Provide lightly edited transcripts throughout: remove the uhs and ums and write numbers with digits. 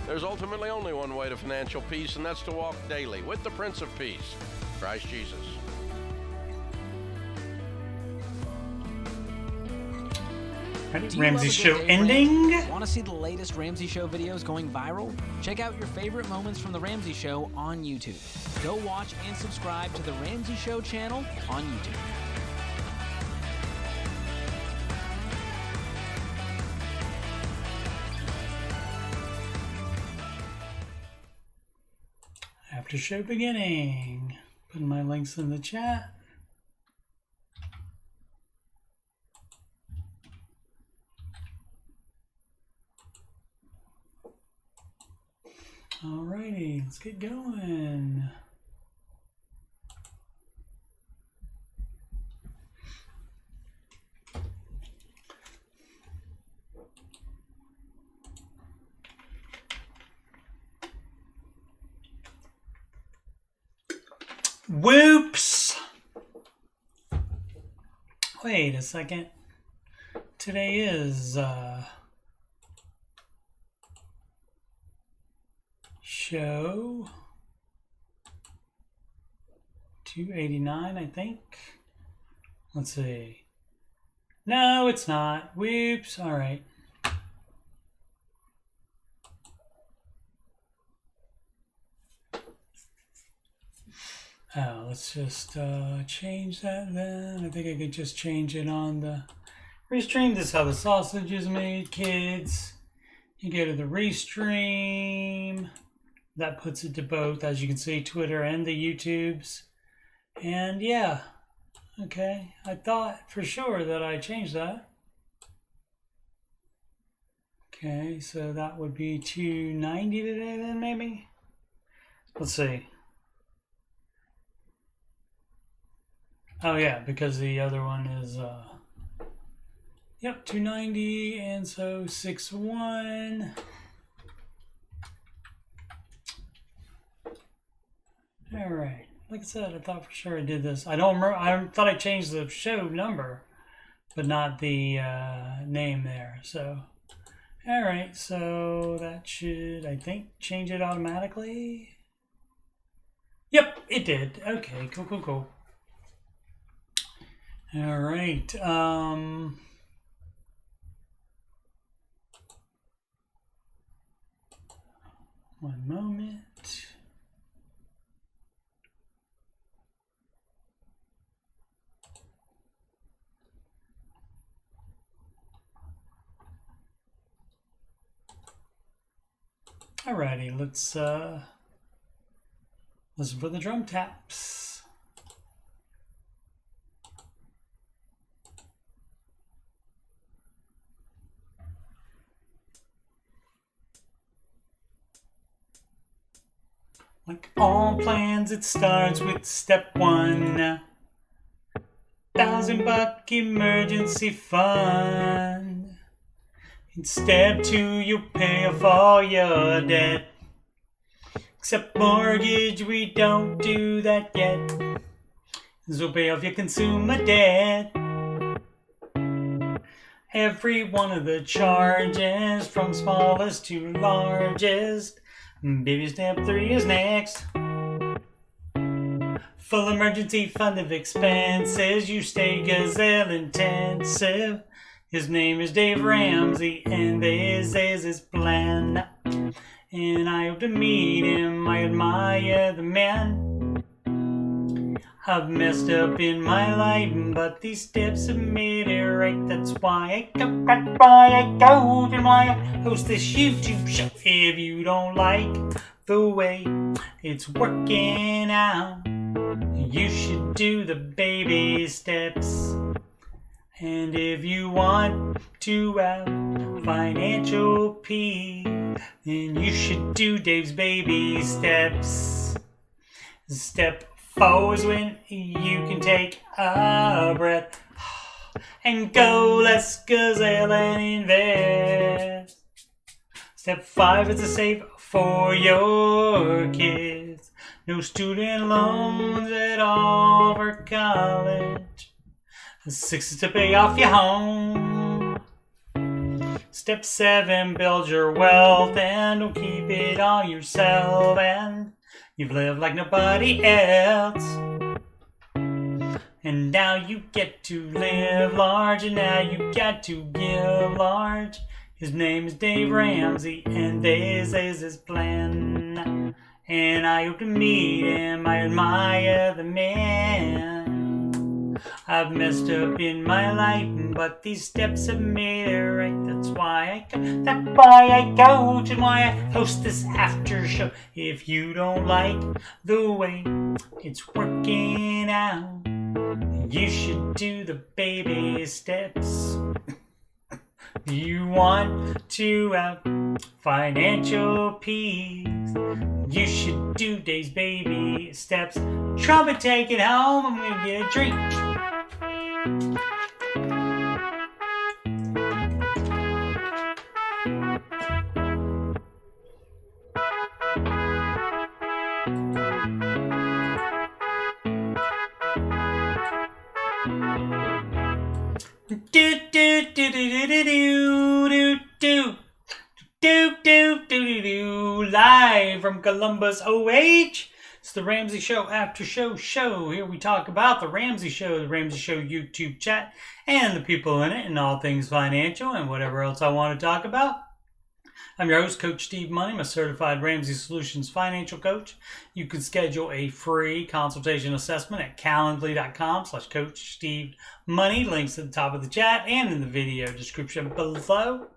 There's ultimately only one way to financial peace, and that's to walk daily with the Prince of Peace, Christ Jesus. Ramsey Show ending. Want to see the latest Ramsey Show videos going viral? Check out your favorite moments from the Ramsey Show on YouTube. Go watch and subscribe to the Ramsey Show channel on YouTube. After show beginning. Putting my links in the chat. Alrighty, let's get going. Whoops! Wait a second. Today is show 289, I think. Let's see. No, it's not. Whoops. All right. Oh, let's just change that then. I think I could just change it on the restream. This is how the sausage is made, kids. You go to the restream. That puts it to both, as you can see, Twitter and the YouTubes. And yeah, okay. I thought for sure that I changed that. Okay, so that would be 290 today then, maybe? Let's see. Oh yeah, because the other one is, yep, 290, and so 61. All right. Like I said, I thought for sure I did this. I don't remember. I thought I changed the show number, but not the name there. So, all right. So that should, I think, change it automatically. Yep, it did. Okay, cool, cool, cool. All right. One moment. Alrighty, let's listen for the drum taps. Like all plans, it starts with step one. $1,000 emergency fund. In step two, you pay off all your debt. Except mortgage, we don't do that yet. So pay off your consumer debt. Every one of the charges, from smallest to largest. Baby step 3 is next. Full emergency fund of expenses. You stay gazelle intensive. His name is Dave Ramsey, and this is his plan. And I hope to meet him. I admire the man. I've messed up in my life, but these steps have made it right. That's why I go and why I host this YouTube show. If you don't like the way it's working out, you should do the baby steps. And if you want to have financial peace, then you should do Dave's baby steps. Step 4 is when you can take a breath and go less gazelle and invest. Step 5 is to save for your kids. No student loans at all for college. 6 is to pay off your home. Step 7, build your wealth and don't keep it all yourself. And you've lived like nobody else. And now you get to live large, and now you got to give large. His name is Dave Ramsey, and this is his plan. And I hope to meet him, I admire the man. I've messed up in my life, but these steps have made it right. That's why I coach and why I host this after show. If you don't like the way it's working out, you should do the baby steps. You want to have financial peace, you should do Dave's baby steps. Trumpet, take it home, I'm gonna get a drink. Live from Columbus, OH. It's the Ramsey Show After Show. Here we talk about the Ramsey Show YouTube chat, and the people in it, and all things financial, and whatever else I want to talk about. I'm your host, Coach Steve Money. I'm a certified Ramsey Solutions financial coach. You can schedule a free consultation assessment at calendly.com/Coach Steve Money. Links at the top of the chat and in the video description below.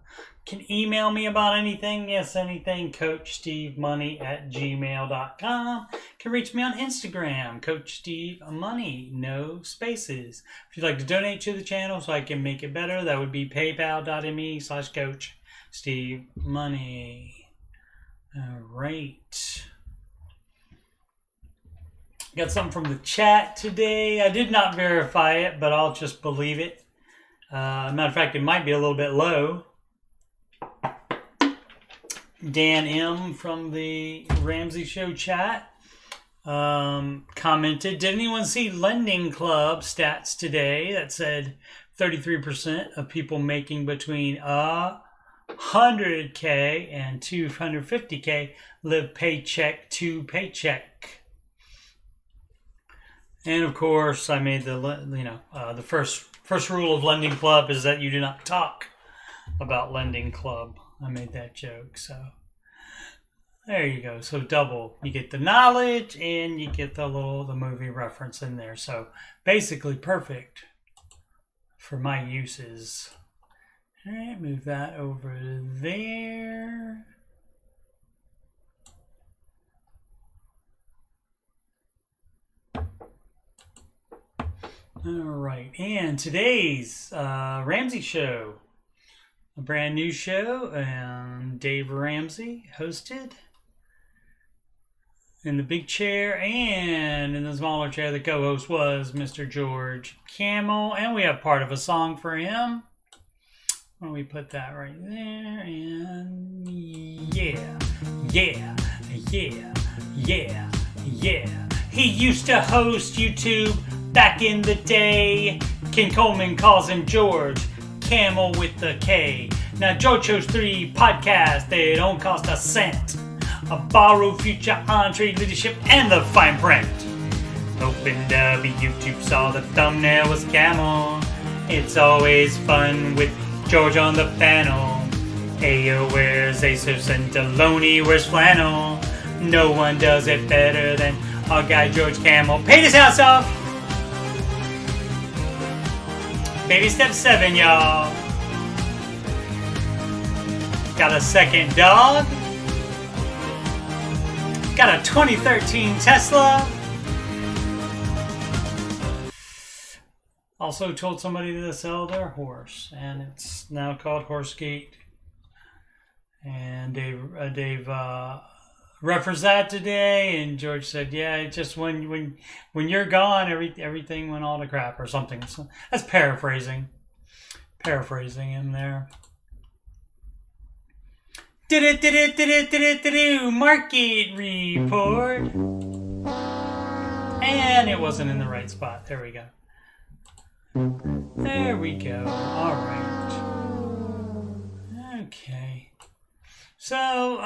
Can email me about anything, yes, anything, CoachSteveMoney@gmail.com. Can reach me on Instagram, Coach Steve Money, no spaces. If you'd like to donate to the channel so I can make it better, that would be paypal.me/Coach Steve Money. All right. Got something from the chat today. I did not verify it, but I'll just believe it. Matter of fact, it might be a little bit low. Dan M. from the Ramsey Show chat commented, did anyone see Lending Club stats today that said 33% of people making between $100K and $250K live paycheck to paycheck? And of course, I made the first rule of Lending Club is that you do not talk about Lending Club. I made that joke, so there you go. So double, you get the knowledge and you get the movie reference in there. So basically perfect for my uses. All right, move that over there. All right, and today's Ramsey Show. A brand new show, and Dave Ramsey hosted. In the big chair, and in the smaller chair, the co-host was Mr. George Campbell, and we have part of a song for him. Why don't we put that right there? And yeah. He used to host YouTube back in the day. Ken Coleman calls him George Camel with the K. Now George hosts 3 podcasts. They don't cost a cent. A borrowed future entree leadership and the fine print. Opened up YouTube, saw the thumbnail was Camel. It's always fun with George on the panel. Ayo wears Asos and Deloney wears flannel. No one does it better than our guy George Camel. Paid his house off. Baby step 7, y'all. Got a second dog. Got a 2013 Tesla. Also told somebody to sell their horse, and it's now called Horsegate. And Dave referenced that today, and George said, "Yeah, it's just when you're gone, everything went all to crap or something." So that's paraphrasing him there. Market report, and it wasn't in the right spot. There we go. There we go. All right. Okay. So,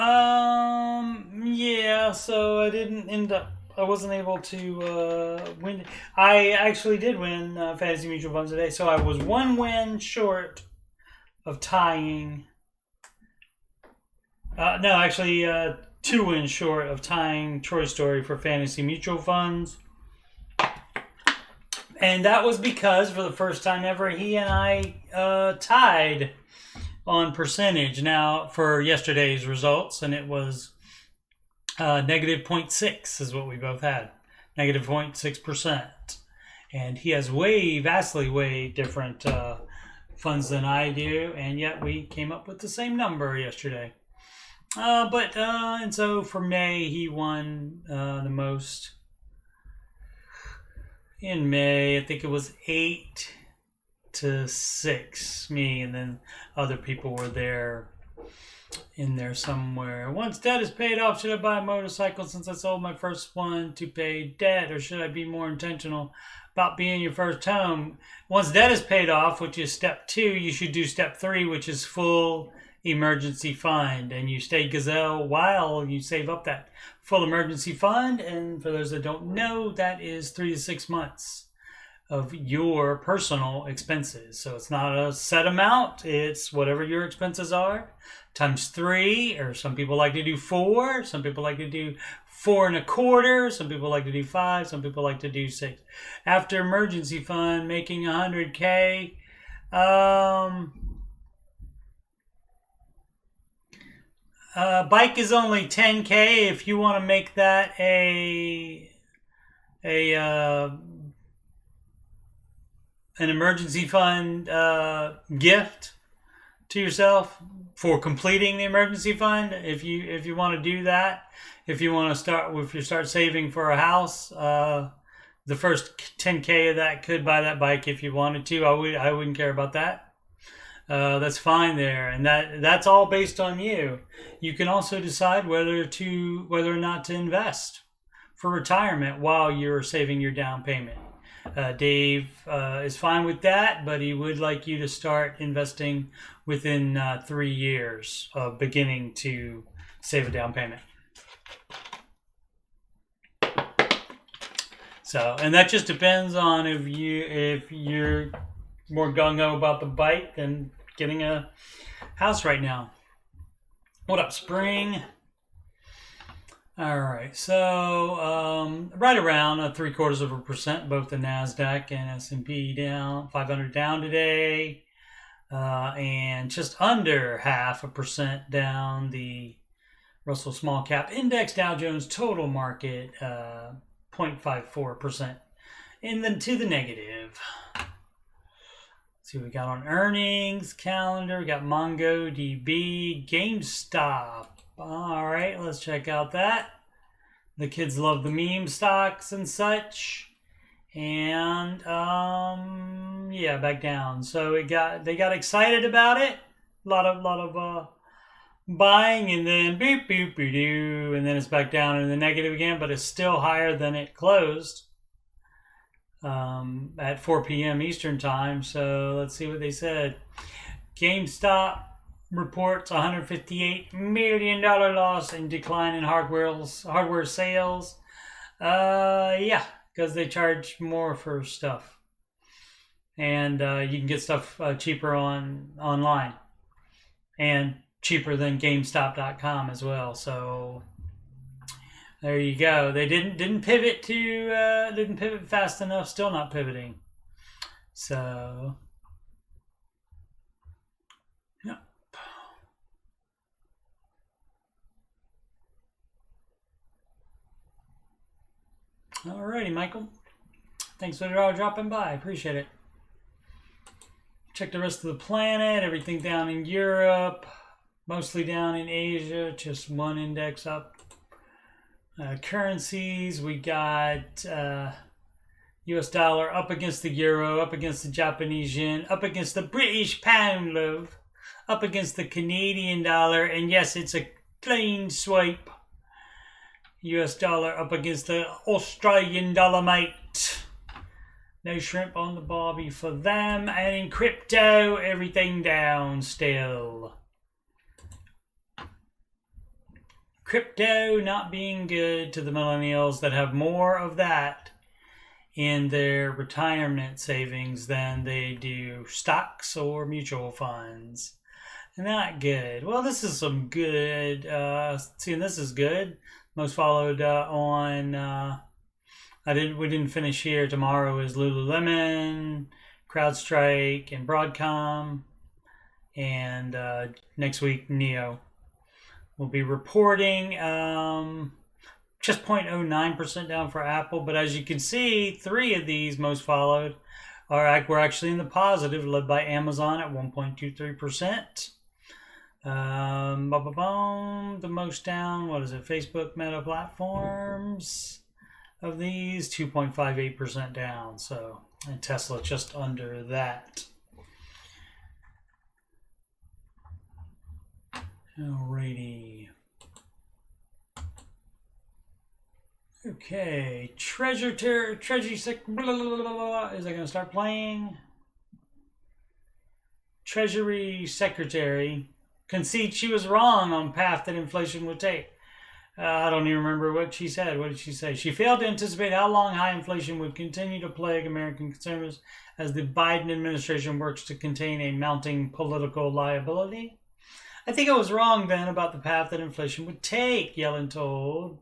yeah, so I wasn't able to win. I actually did win Fantasy Mutual Funds today, so I was 1 win short of tying. No, actually, 2 wins short of tying Troy Story for Fantasy Mutual Funds. And that was because, for the first time ever, he and I tied on percentage now for yesterday's results, and it was negative 0.6 is what we both had, negative 0.6%. And he has vastly way different funds than I do, and yet we came up with the same number yesterday. And so for May, he won the most. In May, I think it was 8-6, me, and then other people were in there somewhere. Once debt is paid off, should I buy a motorcycle since I sold my first one to pay debt, or should I be more intentional about being your first home? Once debt is paid off, which is step 2, you should do step 3, which is full emergency fund, and you stay gazelle while you save up that full emergency fund. And for those that don't know, that is 3 to 6 months of your personal expenses. So it's not a set amount, it's whatever your expenses are times 3, or some people like to do 4, some people like to do 4 1/4, some people like to do 5, some people like to do 6. After emergency fund, making 100K, bike is only 10K. If you want to make that an emergency fund gift to yourself for completing the emergency fund, if you want to do that, if you start saving for a house, the first 10K of that could buy that bike if you wanted to. I wouldn't care about that. That's fine there, and that's all based on you. You can also decide whether or not to invest for retirement while you're saving your down payment. Dave is fine with that, but he would like you to start investing within 3 years of beginning to save a down payment. So, and that just depends on if you're more gung-ho about the bike than getting a house right now. What up, Spring? All right, so right around 0.75%, both the NASDAQ and S&P down, 500 down today, and just under 0.5% down the Russell Small Cap Index. Dow Jones Total Market 0.54% to the negative. See what we got on earnings calendar. We got MongoDB, GameStop. All right, let's check out that. The kids love the meme stocks and such. And yeah, back down. So they got excited about it. A lot of buying, and then boop boop boop doo, and then it's back down in the negative again, but it's still higher than it closed at 4 p.m. Eastern time. So let's see what they said. GameStop reports $158 million loss and decline in hardware sales. Yeah, because they charge more for stuff, and you can get stuff cheaper online, and cheaper than GameStop.com as well. So there you go. They didn't pivot fast enough. Still not pivoting. So yeah. Alrighty, Michael. Thanks for dropping by. Appreciate it. Check the rest of the planet. Everything down in Europe. Mostly down in Asia. Just one index up. Currencies. We got US dollar up against the euro, up against the Japanese yen, up against the British pound, love, up against the Canadian dollar, and yes, it's a clean swipe. US dollar up against the Australian dollar, mate. No shrimp on the barbie for them. And in crypto, everything down still. crypto not being good to the millennials that have more of that in their retirement savings than they do stocks or mutual funds. Not good. Well, this is some good. See, this is good. Most followed on. We didn't finish here. Tomorrow is Lululemon, CrowdStrike, and Broadcom, and next week Neo will be reporting. Just 0.09% down for Apple, but as you can see, 3 of these most followed were actually in the positive, led by Amazon at 1.23%. The most down, what is it? Facebook, Meta platforms of these, 2.58% down. So, and Tesla just under that. Alrighty. Okay, Treasury Sec. Is that going to start playing? Treasury Secretary concedes she was wrong on path that inflation would take. I don't even remember what she said. What did she say? She failed to anticipate how long high inflation would continue to plague American consumers as the Biden administration works to contain a mounting political liability. I think I was wrong then about the path that inflation would take, Yellen told.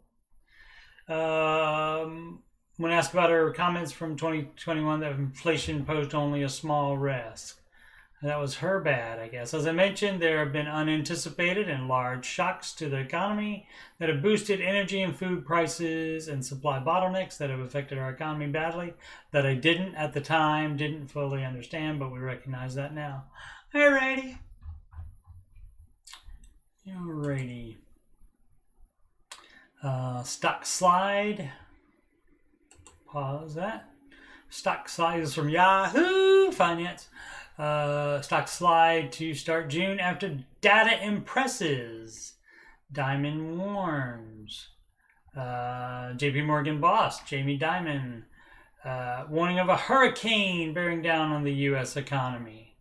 When asked about her comments from 2021 that inflation posed only a small risk. That was her bad, I guess. As I mentioned, there have been unanticipated and large shocks to the economy that have boosted energy and food prices and supply bottlenecks that have affected our economy badly, that I didn't fully understand, but we recognize that now. Alrighty. Stock slide. Pause that. Stock slide is from Yahoo Finance. Stock slide to start June after data impresses. Diamond warns. JP Morgan boss Jamie Dimon warning of a hurricane bearing down on the U.S. economy.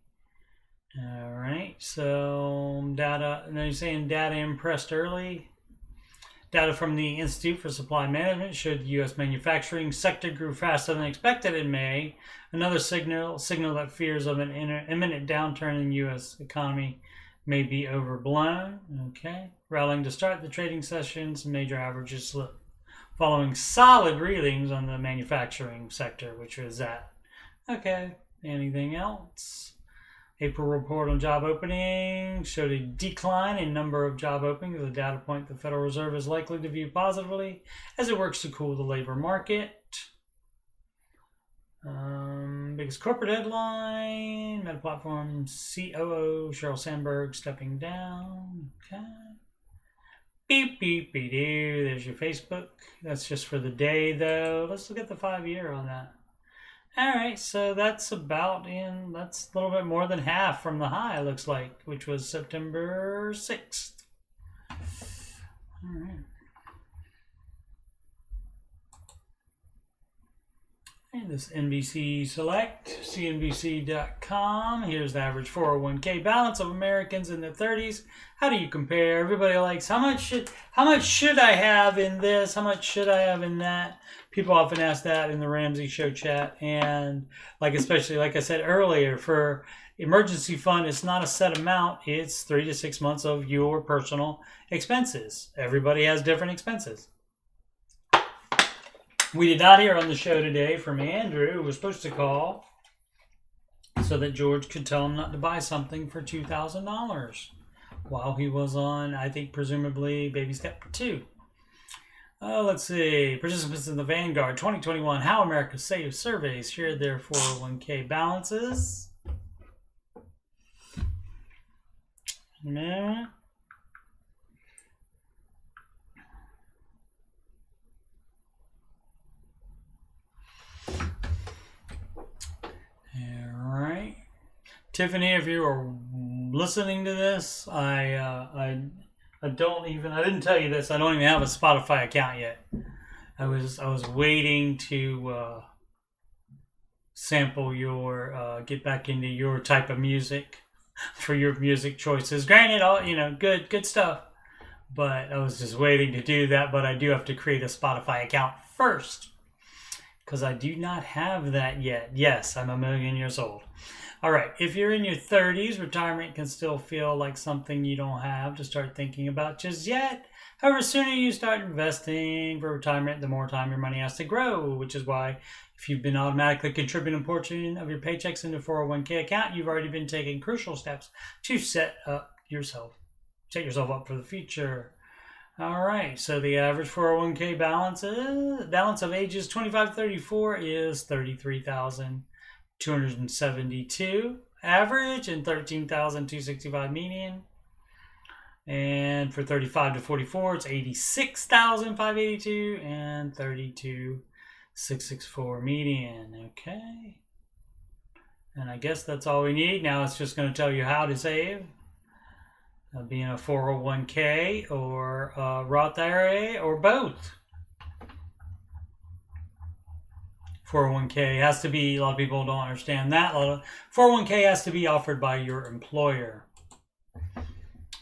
All right, so data. Now you're saying data impressed early. Data from the Institute for Supply Management showed the U.S. manufacturing sector grew faster than expected in May. Another signal that fears of an imminent downturn in the U.S. economy may be overblown. Okay. Rallying to start the trading session, some major averages slip, following solid readings on the manufacturing sector, which was that. Okay. Anything else? April report on job openings showed a decline in number of job openings, a data point the Federal Reserve is likely to view positively as it works to cool the labor market. Biggest corporate headline, Meta Platform COO Sheryl Sandberg stepping down. Okay. Beep, beep, beep, doo. There's your Facebook. That's just for the day, though. Let's look at the 5-year on that. All right, so that's that's a little bit more than half from the high, looks like, which was September 6th. All right. And this NBC Select, CNBC.com. Here's the average 401k balance of Americans in their 30s. How do you compare? Everybody likes, how much should I have in this? How much should I have in that? People often ask that in the Ramsey Show chat. And especially like I said earlier, for emergency fund, it's not a set amount. It's 3 to 6 months of your personal expenses. Everybody has different expenses. We did not hear on the show today from Andrew, who was supposed to call so that George could tell him not to buy something for $2,000 while he was on, I think, presumably baby step 2. Let's see. Participants in the Vanguard 2021 How America Saves surveys shared their 401k balances. No. Alright. Tiffany, if you are listening to this, I didn't tell you this. I don't even have a Spotify account yet. I was waiting to sample your get back into your type of music for your music choices. Granted, all good stuff. but I was just waiting to do that. But I do have to create a Spotify account first, because I do not have that yet. Yes, I'm 1,000,000 years old. All right, if you're in your 30s, retirement can still feel like something you don't have to start thinking about just yet. However, sooner you start investing for retirement, the more time your money has to grow, which is why if you've been automatically contributing a portion of your paychecks into a 401k account, you've already been taking crucial steps to set yourself up for the future. All right, so the average 401k balance of ages 25 to 34 is $33,272 average and $13,265 median. And for 35 to 44, it's $86,582 and $32,664 median. Okay. And I guess that's all we need. Now it's just going to tell you how to save. Being a 401k or a Roth IRA or both. 401k has to be, a lot of people don't understand that. 401k has to be offered by your employer.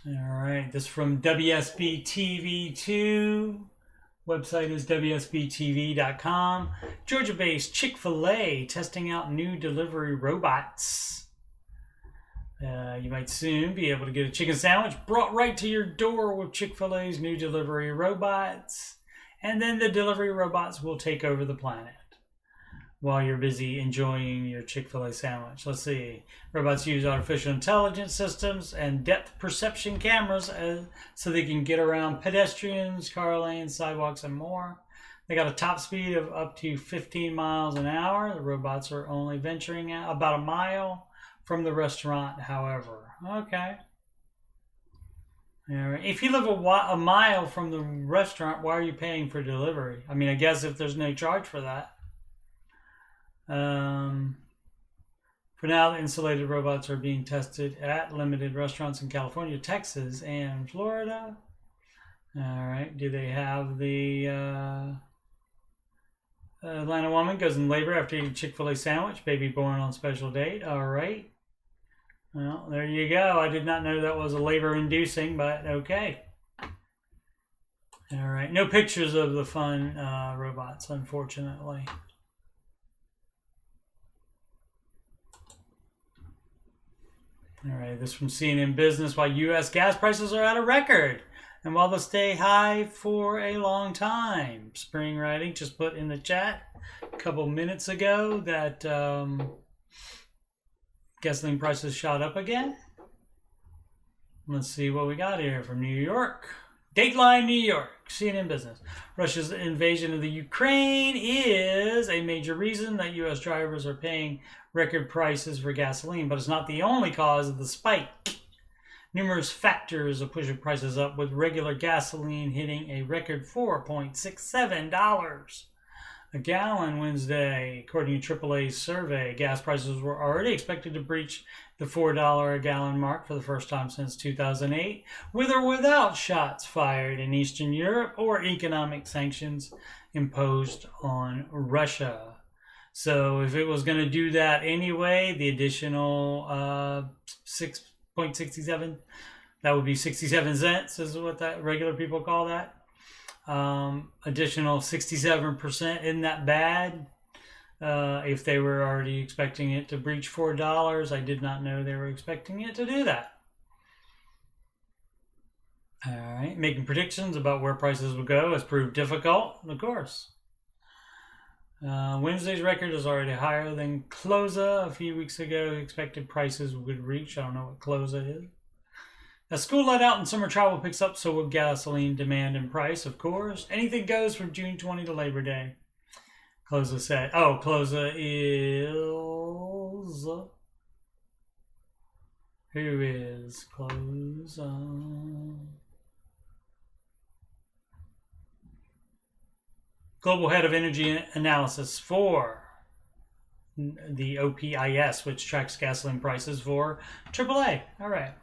All right, this from WSB TV2. Website is WSBTV.com. Georgia-based ChickfilA testing out new delivery robots. You might soon be able to get a chicken sandwich brought right to your door with Chick-fil-A's new delivery robots. And then the delivery robots will take over the planet while you're busy enjoying your Chick-fil-A sandwich. Let's see. Robots use artificial intelligence systems and depth perception cameras so they can get around pedestrians, car lanes, sidewalks, and more. They got a top speed of up to 15 miles an hour. The robots are only venturing out about a mile from the restaurant, however. Okay. All right. If you live a mile from the restaurant, why are you paying for delivery? I mean, I guess if there's no charge for that. For now, the insulated robots are being tested at limited restaurants in California, Texas, and Florida. All right. Do they have the Atlanta woman goes in labor after eating Chick-fil-A sandwich, baby born on special date? All right. Well, there you go. I did not know that was a labor-inducing, but okay. All right. No pictures of the fun robots, unfortunately. All right, this from CNN Business. Why U.S. gas prices are at a record, and while they'll stay high for a long time. Spring Writing just put in the chat a couple minutes ago that gasoline prices shot up again. Let's see what we got here from New York. Dateline New York, CNN Business. Russia's invasion of the Ukraine is a major reason that U.S. drivers are paying record prices for gasoline, but it's not the only cause of the spike. Numerous factors are pushing prices up, with regular gasoline hitting a record $4.67 a gallon Wednesday. According to AAA's survey, gas prices were already expected to breach the $4 a gallon mark for the first time since 2008, with or without shots fired in Eastern Europe or economic sanctions imposed on Russia. So if it was going to do that anyway, the additional 6.67, that would be 67 cents is what that regular people call that. Additional 67%, isn't that bad? If they were already expecting it to breach $4, I did not know they were expecting it to do that. All right, making predictions about where prices will go has proved difficult, of course. Wednesday's record is already higher than CLOSA. A few weeks ago, expected prices would reach. I don't know what CLOSA is. As school let out and summer travel picks up, so will gasoline demand and price, of course. Anything goes from June 20 to Labor Day. CLOSA said. Oh, CLOSA is... Who is CLOSA? Global Head of Energy Analysis for the OPIS, which tracks gasoline prices for AAA. All right.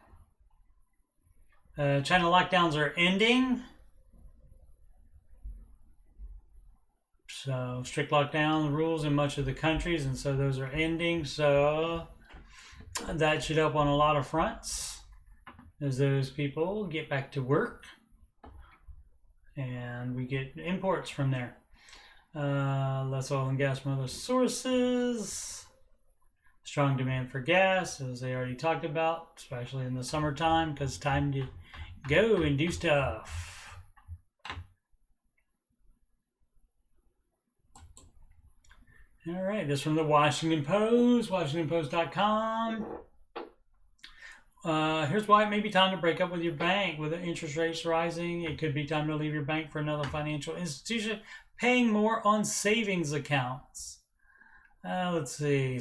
China lockdowns are ending. So strict lockdown rules in much of the countries, and so those are ending. So that should help on a lot of fronts as those people get back to work. and we get imports from there. Less oil and gas from other sources. Strong demand for gas, as they already talked about, especially in the summertime, because it's time to go and do stuff. All right, this from the Washington Post, WashingtonPost.com. Here's why it may be time to break up with your bank. With the interest rates rising, it could be time to leave your bank for another financial institution, paying more on savings accounts. Let's see.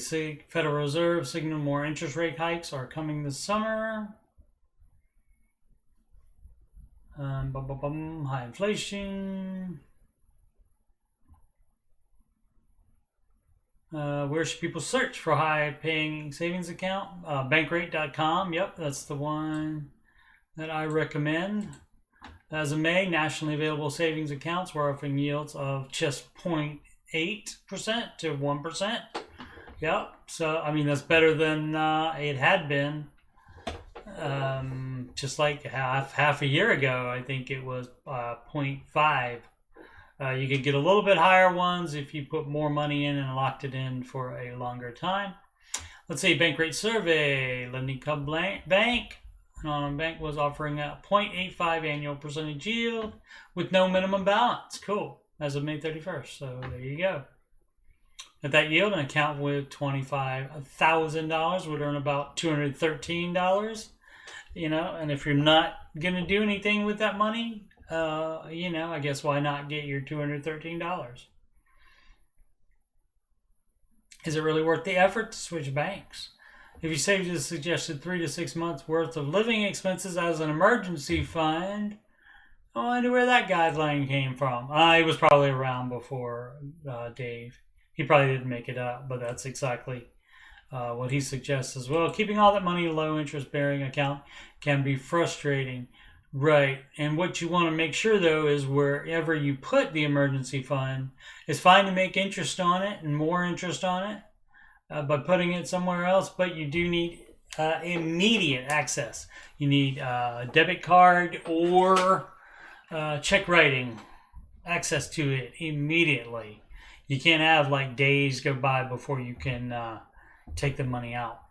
Federal Reserve signal more interest rate hikes are coming this summer. High inflation. Where should people search for high-paying savings account? Bankrate.com. Yep, that's the one that I recommend. As of May, nationally available savings accounts were offering yields of just 0.8% to 1%. Yep. So, I mean, that's better than it had been. Just like half a year ago, I think it was 0.5. You could get a little bit higher ones if you put more money in and locked it in for a longer time. Let's see, Bankrate survey. Lending Club Bank. Bank was offering a 0.85 annual percentage yield with no minimum balance. Cool. As of May 31st. So there you go. At that yield, an account with $25,000 would earn about $213. And if you're not going to do anything with that money, I guess why not get your $213? Is it really worth the effort to switch banks? If you saved the suggested 3 to 6 months worth of living expenses as an emergency fund, I wonder where that guideline came from. He was probably around before Dave. He probably didn't make it up, but that's exactly what he suggests as well. Keeping all that money in a low interest bearing account can be frustrating. Right. And what you want to make sure, though, is wherever you put the emergency fund, it's fine to make interest on it and more interest on it by putting it somewhere else. But you do need immediate access. You need a debit card or check writing access to it immediately. You can't have like days go by before you can take the money out.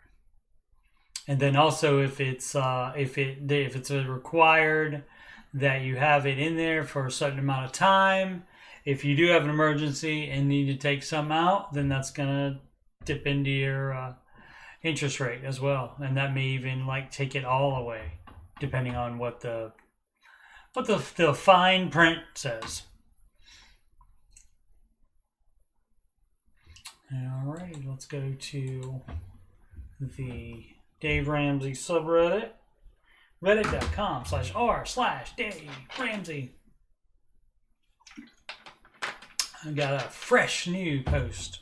And then also, if it's required that you have it in there for a certain amount of time, if you do have an emergency and need to take some out, then that's gonna dip into your interest rate as well, and that may even take it all away, depending on what the fine print says. All right, let's go to the Dave Ramsey subreddit, reddit.com/r/Dave Ramsey. I got a fresh new post.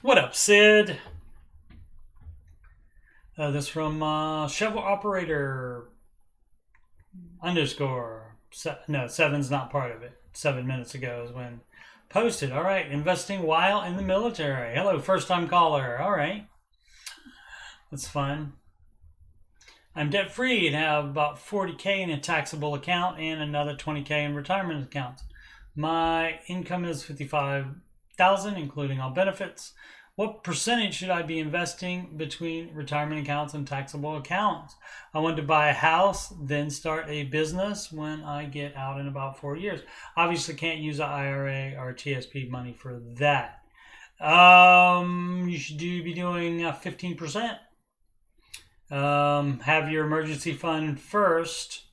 What up, Sid? This from Shovel Operator _ seven's not part of it. 7 minutes ago is when posted. All right, investing while in the military. Hello, first time caller. All right, that's fun. I'm debt free and have about $40K in a taxable account and another $20K in retirement accounts. My income is $55,000, including all benefits. What percentage should I be investing between retirement accounts and taxable accounts? I want to buy a house, then start a business when I get out in about 4 years. Obviously can't use an IRA or TSP money for that. You should be doing 15%. Have your emergency fund first,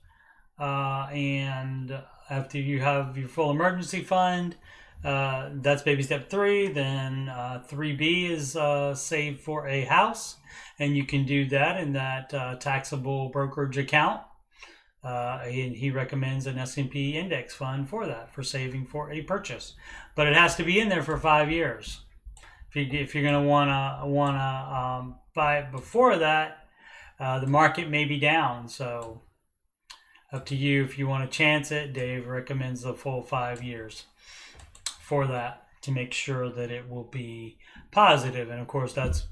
and after you have your full emergency fund, that's baby step 3. Then 3B is save for a house, and you can do that in that taxable brokerage account. And he recommends an S&P index fund for that, for saving for a purchase, but it has to be in there for 5 years. If you're going to wanna buy it before that, the market may be down, so up to you if you want to chance it. Dave recommends the full 5 years for that to make sure that it will be positive. And of course, that's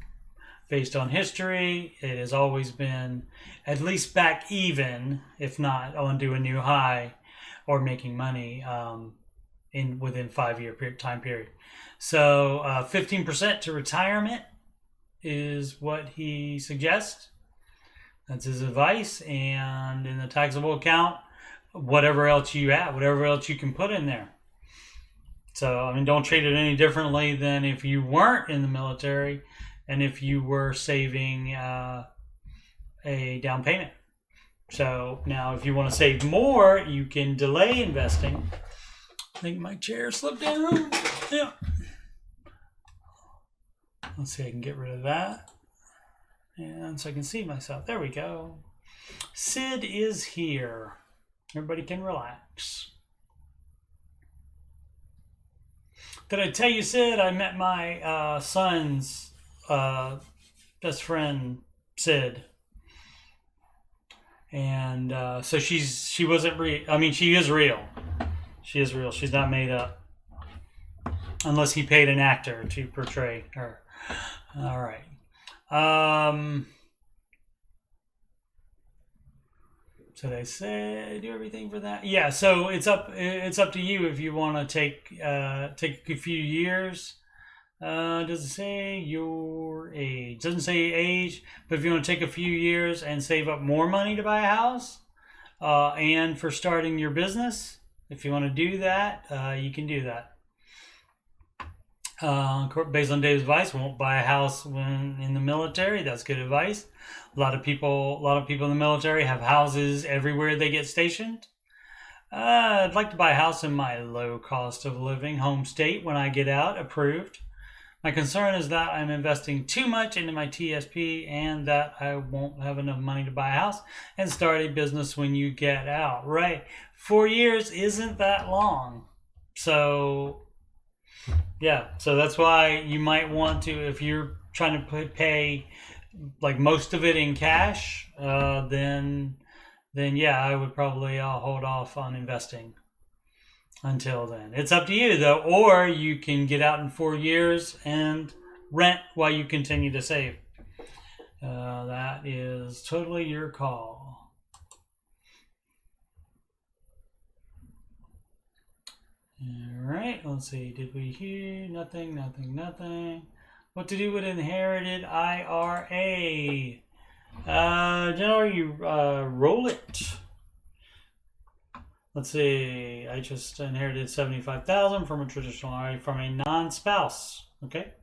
based on history. It has always been at least back even, if not onto a new high, or making money within 5-year time period. So 15% to retirement is what he suggests. That's his advice. And in the taxable account, whatever else you have, whatever else you can put in there. So, I mean, don't treat it any differently than if you weren't in the military and if you were saving a down payment. So now if you want to save more, you can delay investing. I think my chair slipped down. Yeah. Let's see, I can get rid of that. And so I can see myself. There we go. Sid is here. Everybody can relax. Did I tell you, Sid, I met my son's best friend, Sid. And so she wasn't real. I mean, she is real. She is real. She's not made up. Unless he paid an actor to portray her. All right. So they say do everything for that. Yeah. So it's up to you if you want to take a few years. Does it say your age? Doesn't say age, but if you want to take a few years and save up more money to buy a house, and for starting your business, if you want to do that, you can do that. Based on Dave's advice, won't buy a house when in the military. That's good advice. A lot of people in the military have houses everywhere they get stationed. I'd like to buy a house in my low cost of living home state when I get out, approved. My concern is that I'm investing too much into my TSP and that I won't have enough money to buy a house and start a business when you get out. Right. 4 years isn't that long. So, yeah. So that's why you might want to, if you're trying to pay like most of it in cash, then yeah, I would probably hold off on investing until then. It's up to you though, or you can get out in 4 years and rent while you continue to save. That is totally your call. All right, let's see. Did we hear nothing? What to do with inherited IRA? You roll it. Let's see. I just inherited $75,000 from a traditional IRA from a non-spouse. Okay.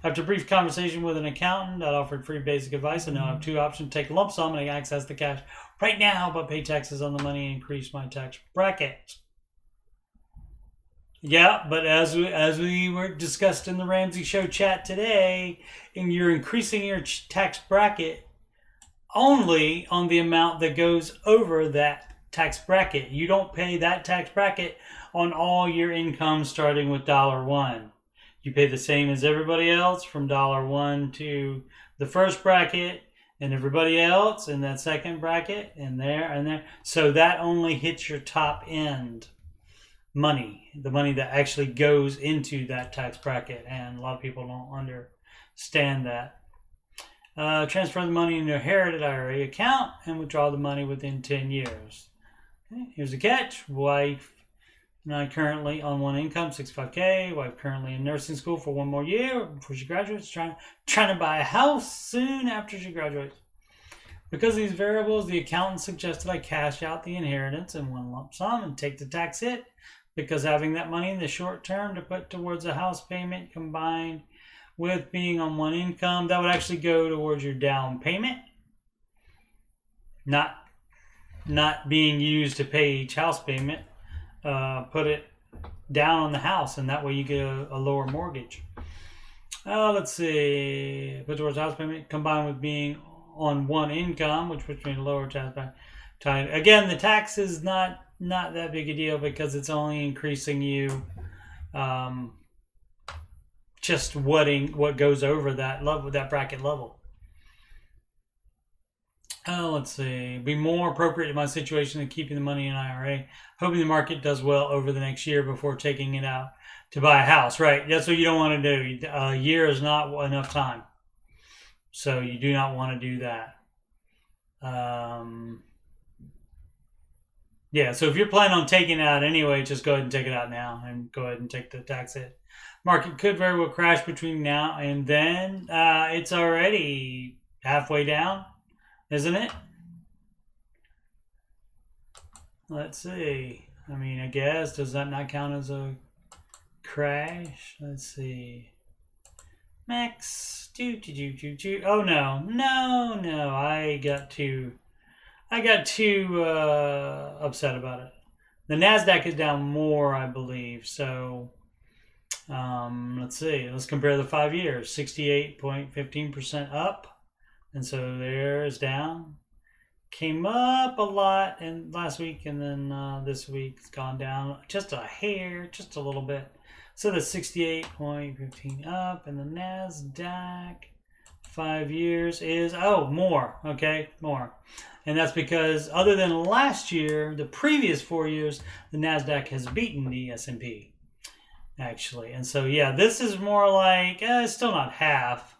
After a brief conversation with an accountant that offered free basic advice, I now have two options: take a lump sum and access the cash right now, but pay taxes on the money and increase my tax bracket. Yeah, but as we were discussed in the Ramsey Show chat today, and you're increasing your tax bracket only on the amount that goes over that tax bracket. You don't pay that tax bracket on all your income starting with $1. You pay the same as everybody else from $1 to the first bracket, and everybody else in that second bracket, and there. So that only hits your top end money, the money that actually goes into that tax bracket, and a lot of people don't understand that. Transfer the money into a inherited IRA account and withdraw the money within 10 years. Okay, here's the catch. Wife and I currently on one income, $65K. Wife currently in nursing school for 1 more year before she graduates. Trying to buy a house soon after she graduates. Because of these variables, the accountant suggested I cash out the inheritance in one lump sum and take the tax hit, because having that money in the short term to put towards a house payment combined with being on one income, that would actually go towards your down payment, not being used to pay each house payment. Put it down on the house, and that way you get a lower mortgage. Let's see. Put towards house payment combined with being on one income, which puts me in a lower tax bracket. Again, the tax is not that big a deal because it's only increasing you just what goes over that level, that bracket level. Let's see. Be more appropriate to my situation than keeping the money in IRA. Hoping the market does well over the next year before taking it out to buy a house. Right. That's what you don't want to do. A year is not enough time. So you do not want to do that. Yeah, so if you're planning on taking it out anyway, just go ahead and take it out now and go ahead and take the tax hit. Market could very well crash between now and then. It's already halfway down, isn't it? Let's see. I mean, I guess, does that not count as a crash? Let's see. Max. Oh, no. I got too upset about it. The NASDAQ is down more, I believe. So, let's see. Let's compare the 5 years. 68.15% up. And so there's down. Came up a lot last week, and then this week it's gone down just a hair, just a little bit. So the 68.15 up, and the NASDAQ 5 years is, more. Okay, more. And that's because other than last year, the previous 4 years, the NASDAQ has beaten the S&P, actually. And so, yeah, this is more like, it's still not half.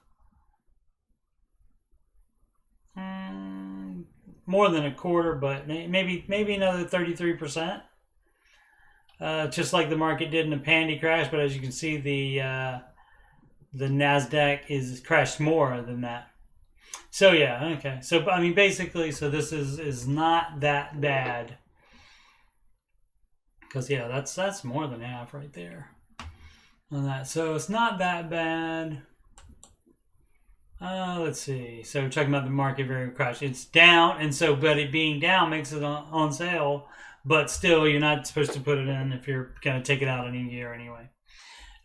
More than a quarter, but maybe another 33%. Just like the market did in the pandy crash, but as you can see, the NASDAQ is crashed more than that. So yeah, okay. So I mean, basically, so this is not that bad, because yeah, that's more than half right there on that. So it's not that bad. Let's see. So we're talking about the market very crash. It's down, and so but it being down makes it on sale. But still, you're not supposed to put it in if you're going to take it out in a year anyway.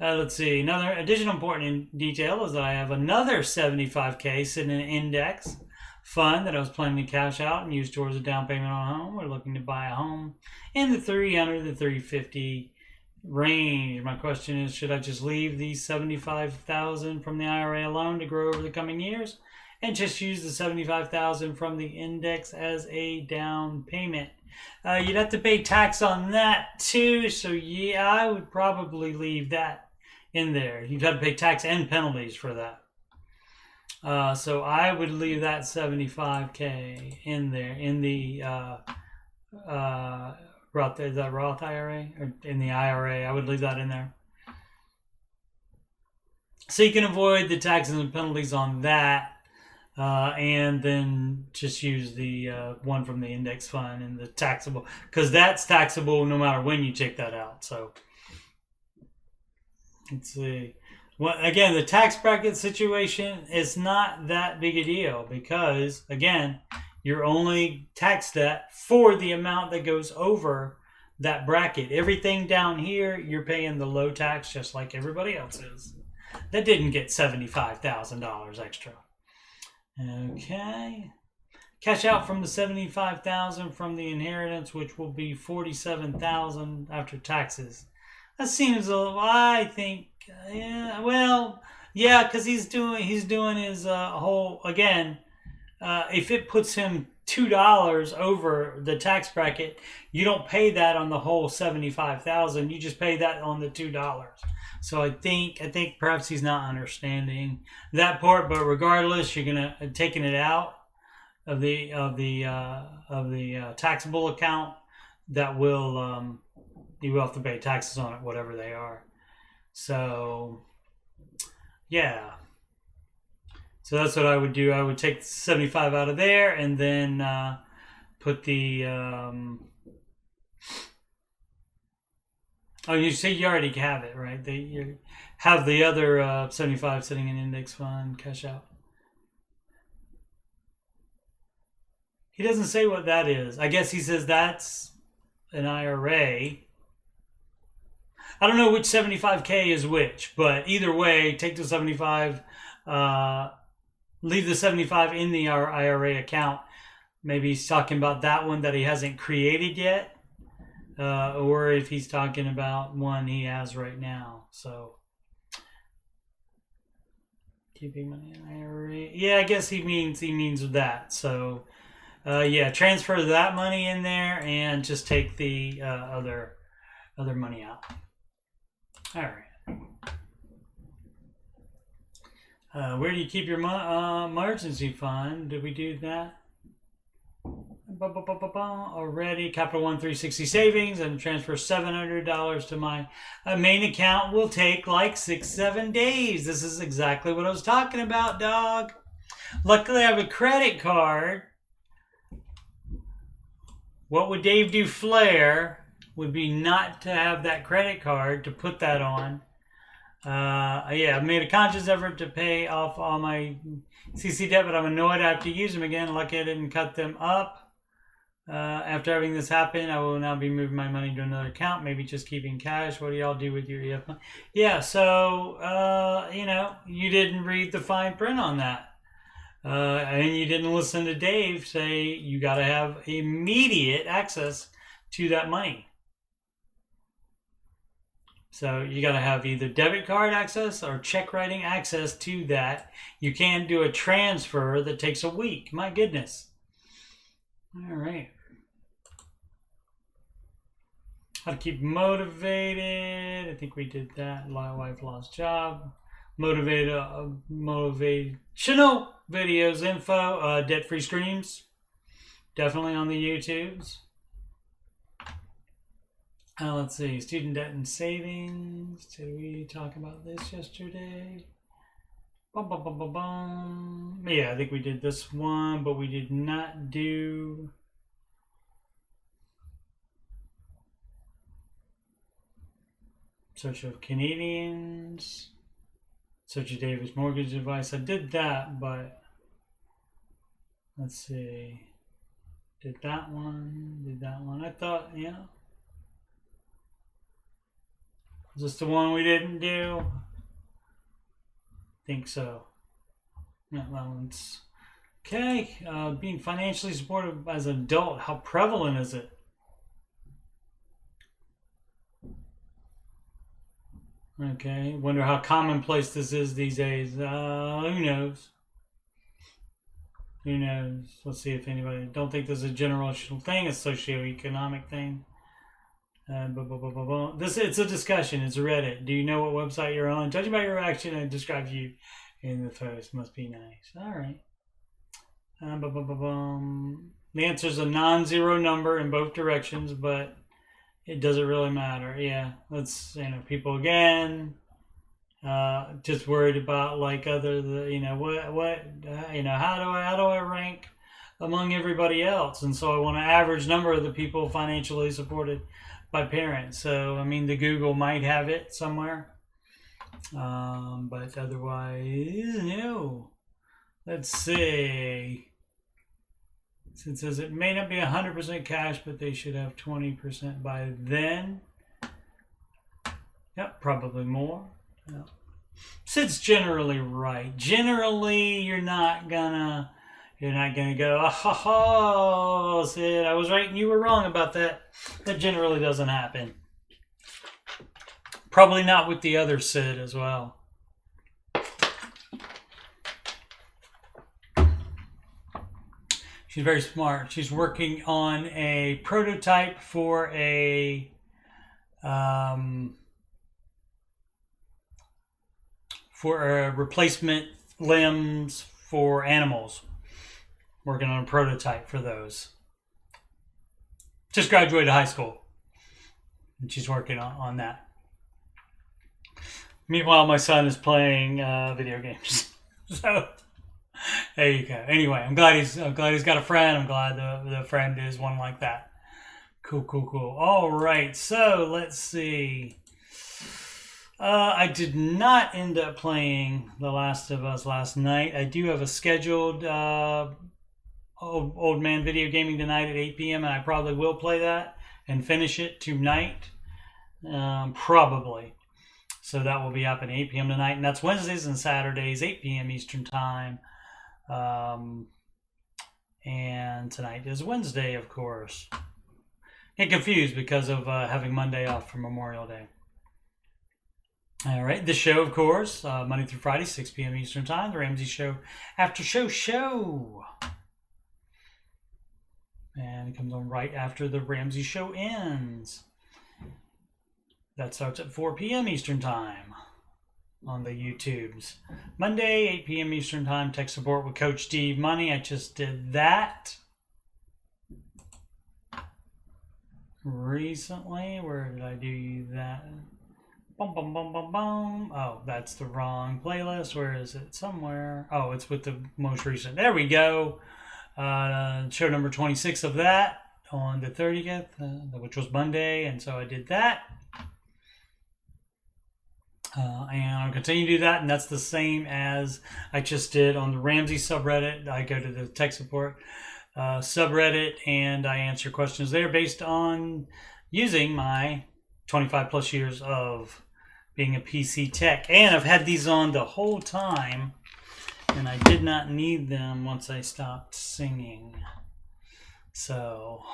Let's see. Another additional important detail is that I have another 75K sitting in an index fund that I was planning to cash out and use towards a down payment on a home. We're looking to buy a home in the 300 to 350 range. My question is, should I just leave the $75,000 from the IRA alone to grow over the coming years and just use the $75,000 from the index as a down payment? You'd have to pay tax on that too, so yeah, I would probably leave that in there. You'd have to pay tax and penalties for that. So I would leave that 75K in there in the Roth, is that Roth IRA? Or in the IRA, I would leave that in there. So you can avoid the taxes and penalties on that, and then just use the one from the index fund and the taxable, because that's taxable no matter when you take that out. So let's see. Well, again, the tax bracket situation is not that big a deal because, again, you're only taxed that for the amount that goes over that bracket. Everything down here, you're paying the low tax just like everybody else is. That didn't get $75,000 extra. Okay. Cash out from the $75,000 from the inheritance, which will be $47,000 after taxes. That seems a little, I think, yeah, well, yeah, because he's doing his whole, again, if it puts him $2 over the tax bracket, you don't pay that on the whole $75,000. You just pay that on the $2. So I think perhaps he's not understanding that part. But regardless, you're gonna taking it out of the taxable account. That will you will have to pay taxes on it, whatever they are. So yeah. So that's what I would do. I would take 75 out of there and then put the... oh, you say you already have it, right? You have the other 75 sitting in index fund, cash out. He doesn't say what that is. I guess he says that's an IRA. I don't know which 75K is which, but either way, take the 75... leave the 75 in the IRA account. Maybe he's talking about that one that he hasn't created yet. Or if he's talking about one he has right now. So, keeping money in IRA. Yeah, I guess he means that. So, yeah, transfer that money in there and just take the other money out. All right. Where do you keep your emergency fund? Did we do that? I Already, Capital One 360 savings and transfer $700 to my main account will take like 6-7 days. This is exactly what I was talking about, dog. Luckily, I have a credit card. What would Dave do? Flair would be not to have that credit card to put that on. Yeah, I've made a conscious effort to pay off all my CC debt, but I'm annoyed I have to use them again. Lucky I didn't cut them up. After having this happen, I will now be moving my money to another account, maybe just keeping cash. What do y'all do with your EF money? Yeah, so, you know, you didn't read the fine print on that. And you didn't listen to Dave say you got to have immediate access to that money. So you got to have either debit card access or check writing access to that. You can't do a transfer that takes a week. My goodness. All right. How to keep motivated. I think we did that. My wife lost job. Motivational videos info. Debt-free streams. Definitely on the YouTubes. Let's see. Student debt and savings. Did we talk about this yesterday? Yeah, I think we did this one, but we did not do search of Canadians, search of Davis mortgage advice. I did that, but let's see. Did that one. I thought, yeah. Is this the one we didn't do? Think so. Yeah, that one's okay. Being financially supported as an adult, how prevalent is it? Okay, wonder how commonplace this is these days. Who knows? Who knows? Let's see if anybody. Don't think this is a generational thing, a socioeconomic thing. It's a discussion. It's Reddit. Do you know what website you're on? Judging by your reaction, it describes you in the post. Must be nice. All right. The answer is a non-zero number in both directions, but it doesn't really matter. Yeah. Let's, people again. Just worried about like how do I rank among everybody else? And so I want an average number of the people financially supported by parents. So, I mean, the Google might have it somewhere. But otherwise, no. Let's see. It says it may not be 100% cash, but they should have 20% by then. Yep, probably more. Yep. Sid's generally right. Generally, you're not gonna go, oh, Sid, I was right and you were wrong about that. That generally doesn't happen. Probably not with the other Sid as well. She's very smart. She's working on a prototype for a replacement limbs for animals. Working on a prototype for those. Just graduated high school. And she's working on that. Meanwhile, my son is playing video games. So, there you go. Anyway, I'm glad he's got a friend. I'm glad the friend is one like that. Cool. All right, so let's see. I did not end up playing The Last of Us last night. I do have a scheduled old man video gaming tonight at 8 p.m. and I probably will play that and finish it tonight. Probably. So that will be up at 8 p.m. tonight. And that's Wednesdays and Saturdays, 8 p.m. Eastern Time. And tonight is Wednesday, of course. Get confused because of having Monday off for Memorial Day. All right. The show, of course, Monday through Friday, 6 p.m. Eastern Time. The Ramsey Show Aftershow show. And it comes on right after the Ramsey Show ends. That starts at 4 p.m. Eastern Time on the YouTubes. Monday, 8 p.m. Eastern Time, tech support with Coach Steve Money. I just did that. recently. Where did I do that? Bum, bum, bum, bum, bum. Oh, that's the wrong playlist. Where is it? Somewhere. Oh, it's with the most recent. There we go. Show number 26 of that on the 30th, which was Monday. And so I did that. And I'll continue to do that. And that's the same as I just did on the Ramsey subreddit. I go to the tech support subreddit and I answer questions there based on using my 25 plus years of being a PC tech. And I've had these on the whole time, and I did not need them once I stopped singing. So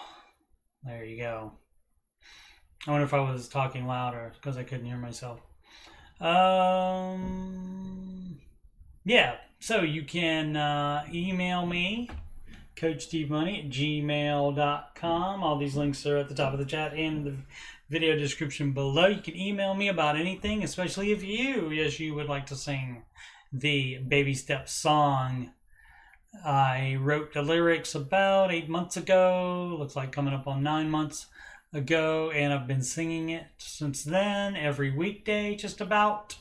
there you go. I wonder if I was talking louder because I couldn't hear myself. Yeah, so you can email me, CoachSteveMoney@gmail.com. All these links are at the top of the chat and the video description below. You can email me about anything, especially if you would like to sing the Baby Steps song. I wrote the lyrics about 8 months ago. Looks like coming up on 9 months ago, and I've been singing it since then every weekday just about.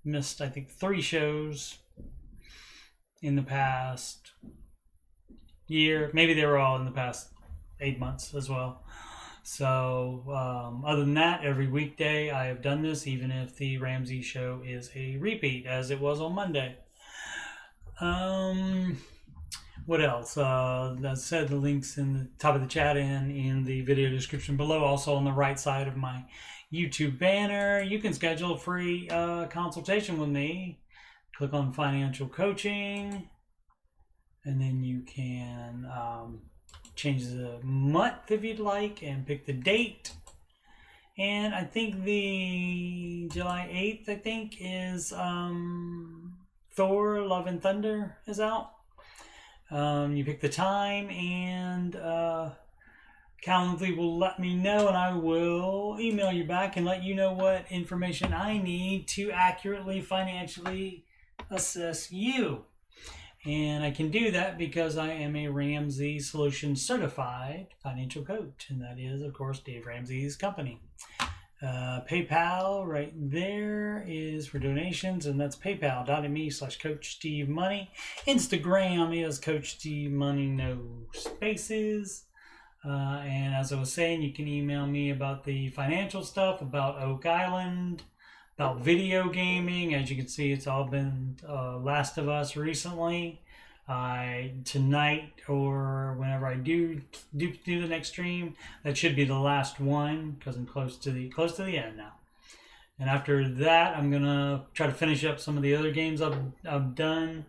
Missed I think 3 shows in the past year. Maybe they were all in the past 8 months as well. So other than that, every weekday I have done this, even if the Ramsey show is a repeat, as it was on Monday. What else? As I said, the links in the top of the chat and in the video description below. Also on the right side of my YouTube banner, you can schedule a free consultation with me. Click on financial coaching, and then you can change the month if you'd like and pick the date. And I think the July 8th, I think, is Thor Love and Thunder is out. You pick the time, and Calendly will let me know, and I will email you back and let you know what information I need to accurately financially assess you. And I can do that because I am a Ramsey Solutions certified financial coach, and that is, of course, Dave Ramsey's company. PayPal right there is for donations, and that's paypal.me/CoachSteveMoney. Instagram is CoachSteveMoney, no spaces. And as I was saying, you can email me about the financial stuff, about Oak Island, about video gaming. As you can see, it's all been Last of Us recently. Tonight or whenever I do the next stream, that should be the last one because I'm close to the end now. And after that, I'm gonna try to finish up some of the other games I've done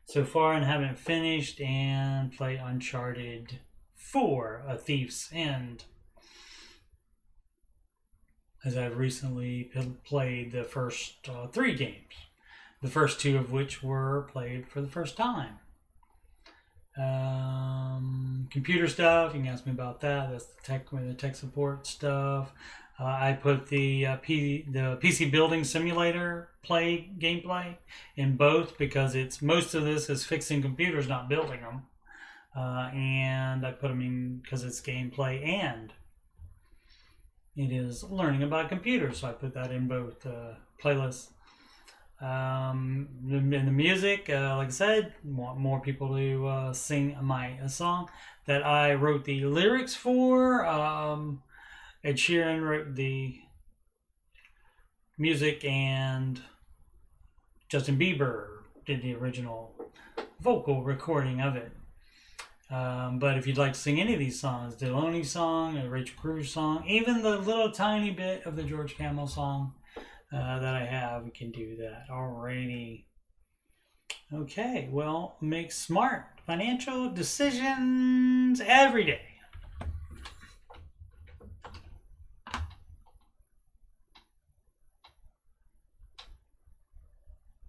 so far and haven't finished, and play Uncharted 4: A Thief's End, as I've recently played the first 3 games, the first 2 of which were played for the first time. Computer stuff, you can ask me about that. That's the tech support stuff. I put the PC building simulator gameplay in both because most of this is fixing computers, not building them. And I put them in because it's gameplay and it is learning about computers, so I put that in both playlists. In the music, like I said, want more people to sing a song that I wrote the lyrics for. Ed Sheeran wrote the music, and Justin Bieber did the original vocal recording of it. But if you'd like to sing any of these songs, Deloney song, a Rachel Cruz song, even the little tiny bit of the George Campbell song that I have, we can do that. Alrighty. Okay, well, make smart financial decisions every day.